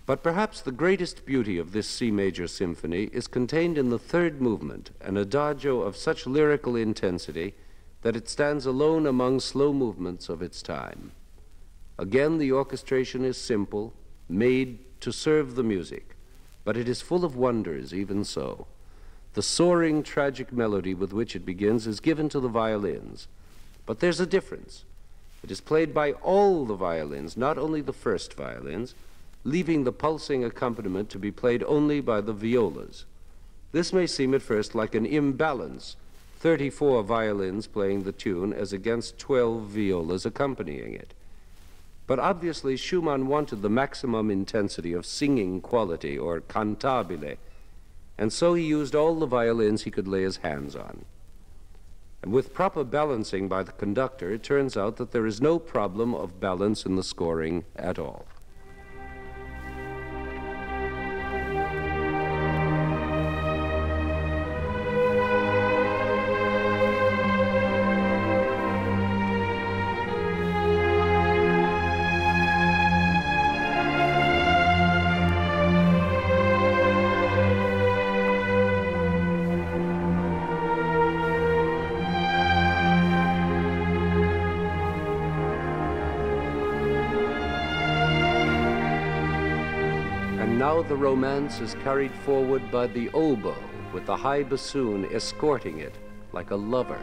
But perhaps the greatest beauty of this C major symphony is contained in the third movement, an adagio of such lyrical intensity that it stands alone among slow movements of its time. Again, the orchestration is simple, made to serve the music, but it is full of wonders even so. The soaring, tragic melody with which it begins is given to the violins, but there's a difference. It is played by all the violins, not only the first violins, leaving the pulsing accompaniment to be played only by the violas. This may seem at first like an imbalance, 34 violins playing the tune as against 12 violas accompanying it. But obviously Schumann wanted the maximum intensity of singing quality, or cantabile, and so he used all the violins he could lay his hands on. And with proper balancing by the conductor, it turns out that there is no problem of balance in the scoring at all. Now the romance is carried forward by the oboe, with the high bassoon escorting it like a lover.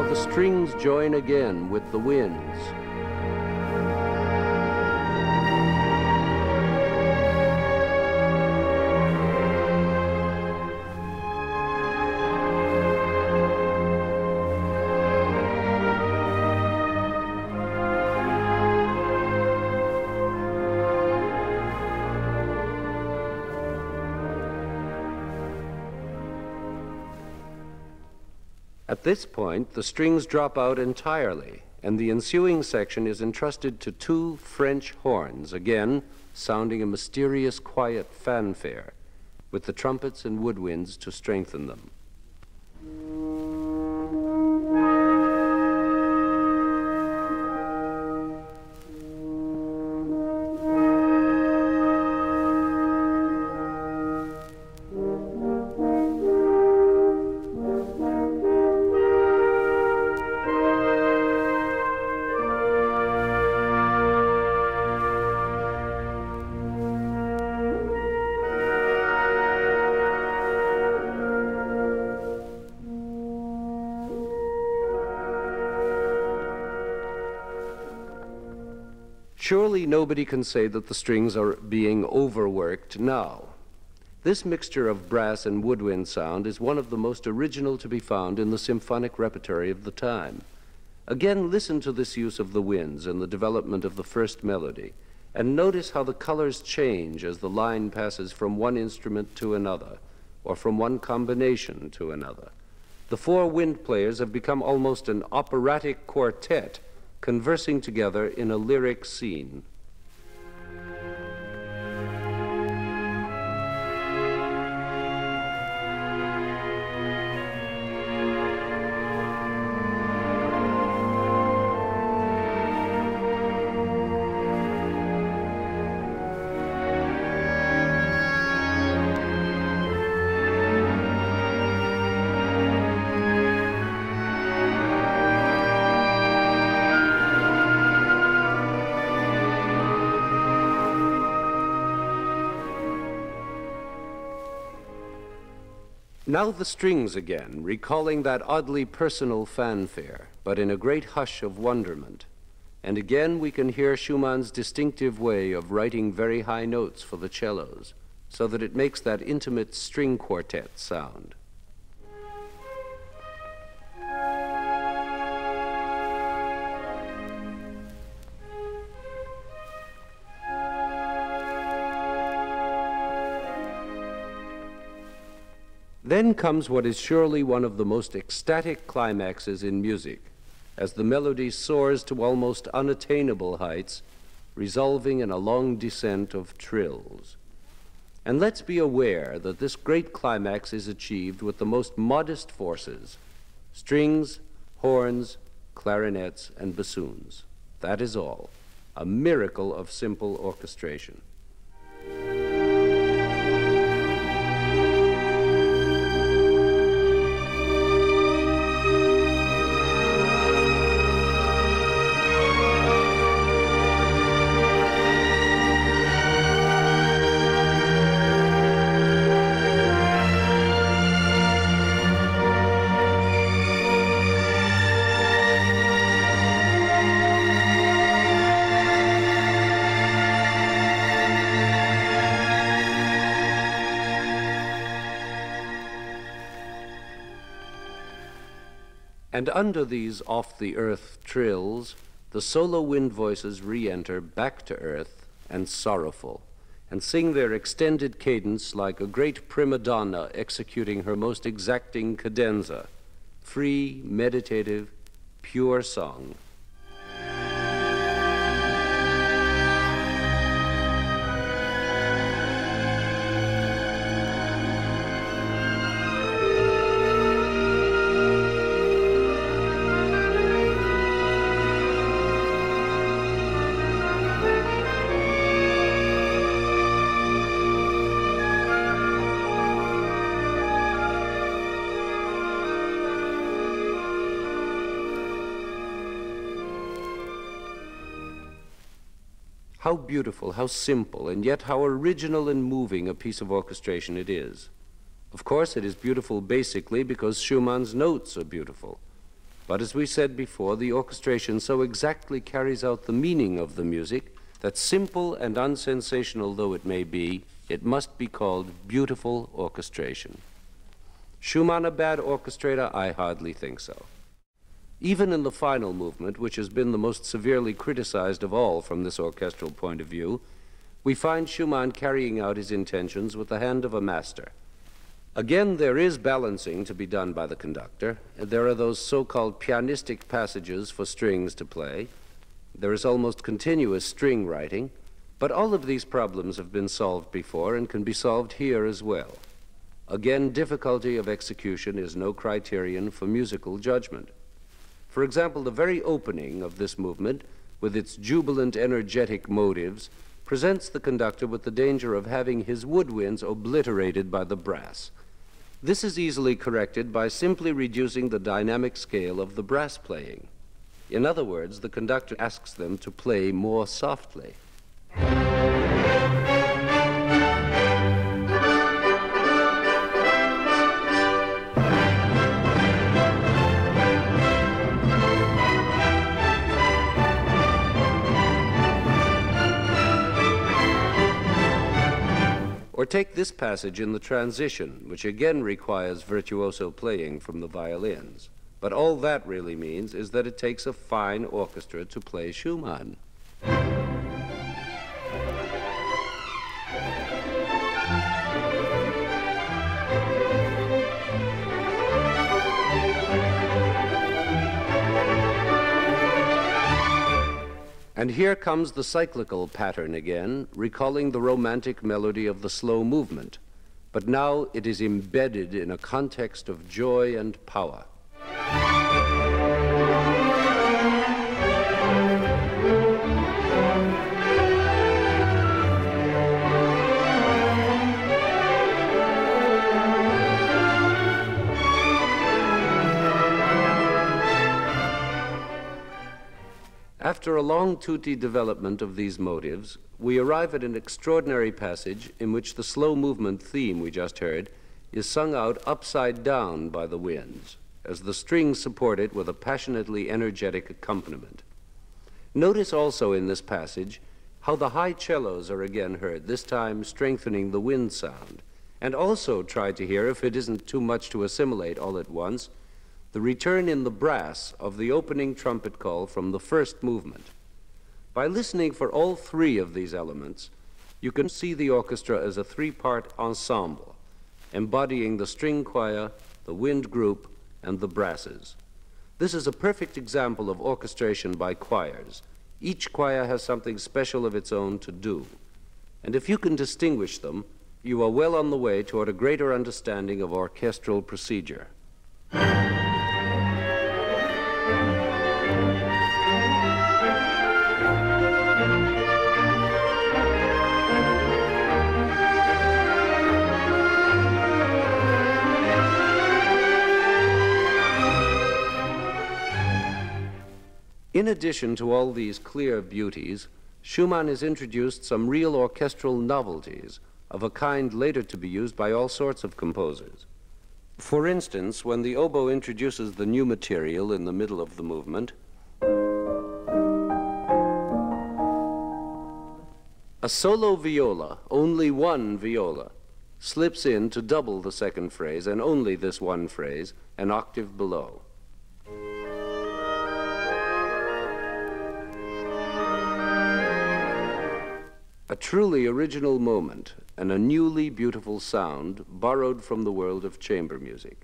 The strings join again with the winds. At this point, the strings drop out entirely, and the ensuing section is entrusted to two French horns, again sounding a mysterious, quiet fanfare, with the trumpets and woodwinds to strengthen them. Surely nobody can say that the strings are being overworked now. This mixture of brass and woodwind sound is one of the most original to be found in the symphonic repertory of the time. Again, listen to this use of the winds and the development of the first melody, and notice how the colors change as the line passes from one instrument to another, or from one combination to another. The four wind players have become almost an operatic quartet, conversing together in a lyric scene. Now the strings again, recalling that oddly personal fanfare, but in a great hush of wonderment. And again we can hear Schumann's distinctive way of writing very high notes for the cellos, so that it makes that intimate string quartet sound. Then comes what is surely one of the most ecstatic climaxes in music, as the melody soars to almost unattainable heights, resolving in a long descent of trills. And let's be aware that this great climax is achieved with the most modest forces: strings, horns, clarinets, and bassoons. That is all. A miracle of simple orchestration. And under these off-the-earth trills, the solo wind voices re-enter back to earth and sorrowful, and sing their extended cadence like a great prima donna executing her most exacting cadenza, free, meditative, pure song. How beautiful, how simple, and yet how original and moving a piece of orchestration it is. Of course, it is beautiful basically because Schumann's notes are beautiful. But as we said before, the orchestration so exactly carries out the meaning of the music that, simple and unsensational though it may be, it must be called beautiful orchestration. Schumann a bad orchestrator? I hardly think so. Even in the final movement, which has been the most severely criticized of all from this orchestral point of view, we find Schumann carrying out his intentions with the hand of a master. Again, there is balancing to be done by the conductor. There are those so-called pianistic passages for strings to play. There is almost continuous string writing, but all of these problems have been solved before and can be solved here as well. Again, difficulty of execution is no criterion for musical judgment. For example, the very opening of this movement, with its jubilant, energetic motives, presents the conductor with the danger of having his woodwinds obliterated by the brass. This is easily corrected by simply reducing the dynamic scale of the brass playing. In other words, the conductor asks them to play more softly. Or take this passage in the transition, which again requires virtuoso playing from the violins. But all that really means is that it takes a fine orchestra to play Schumann. And here comes the cyclical pattern again, recalling the romantic melody of the slow movement. But now it is embedded in a context of joy and power. After a long tutti development of these motives, we arrive at an extraordinary passage in which the slow movement theme we just heard is sung out upside down by the winds, as the strings support it with a passionately energetic accompaniment. Notice also in this passage how the high cellos are again heard, this time strengthening the wind sound, and also try to hear, if it isn't too much to assimilate all at once, the return in the brass of the opening trumpet call from the first movement. By listening for all three of these elements, you can see the orchestra as a three-part ensemble, embodying the string choir, the wind group, and the brasses. This is a perfect example of orchestration by choirs. Each choir has something special of its own to do. And if you can distinguish them, you are well on the way toward a greater understanding of orchestral procedure. In addition to all these clear beauties, Schumann has introduced some real orchestral novelties of a kind later to be used by all sorts of composers. For instance, when the oboe introduces the new material in the middle of the movement, a solo viola, only one viola, slips in to double the second phrase, and only this one phrase, an octave below. A truly original moment and a newly beautiful sound borrowed from the world of chamber music.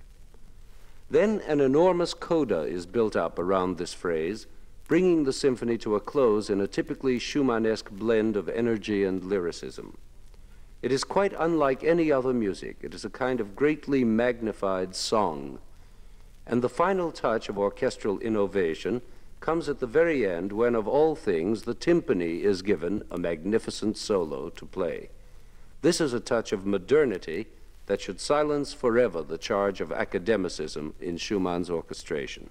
Then an enormous coda is built up around this phrase, bringing the symphony to a close in a typically Schumannesque blend of energy and lyricism. It is quite unlike any other music. It is a kind of greatly magnified song. And the final touch of orchestral innovation comes at the very end when, of all things, the timpani is given a magnificent solo to play. This is a touch of modernity that should silence forever the charge of academicism in Schumann's orchestration.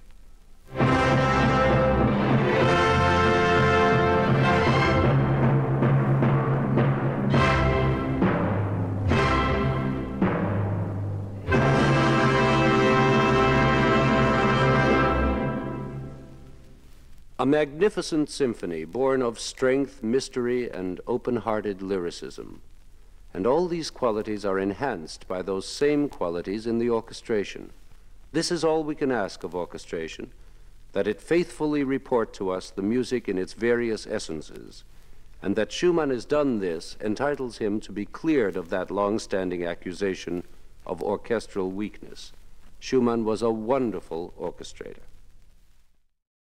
A magnificent symphony born of strength, mystery, and open-hearted lyricism. And all these qualities are enhanced by those same qualities in the orchestration. This is all we can ask of orchestration, that it faithfully report to us the music in its various essences, and that Schumann has done this entitles him to be cleared of that long-standing accusation of orchestral weakness. Schumann was a wonderful orchestrator.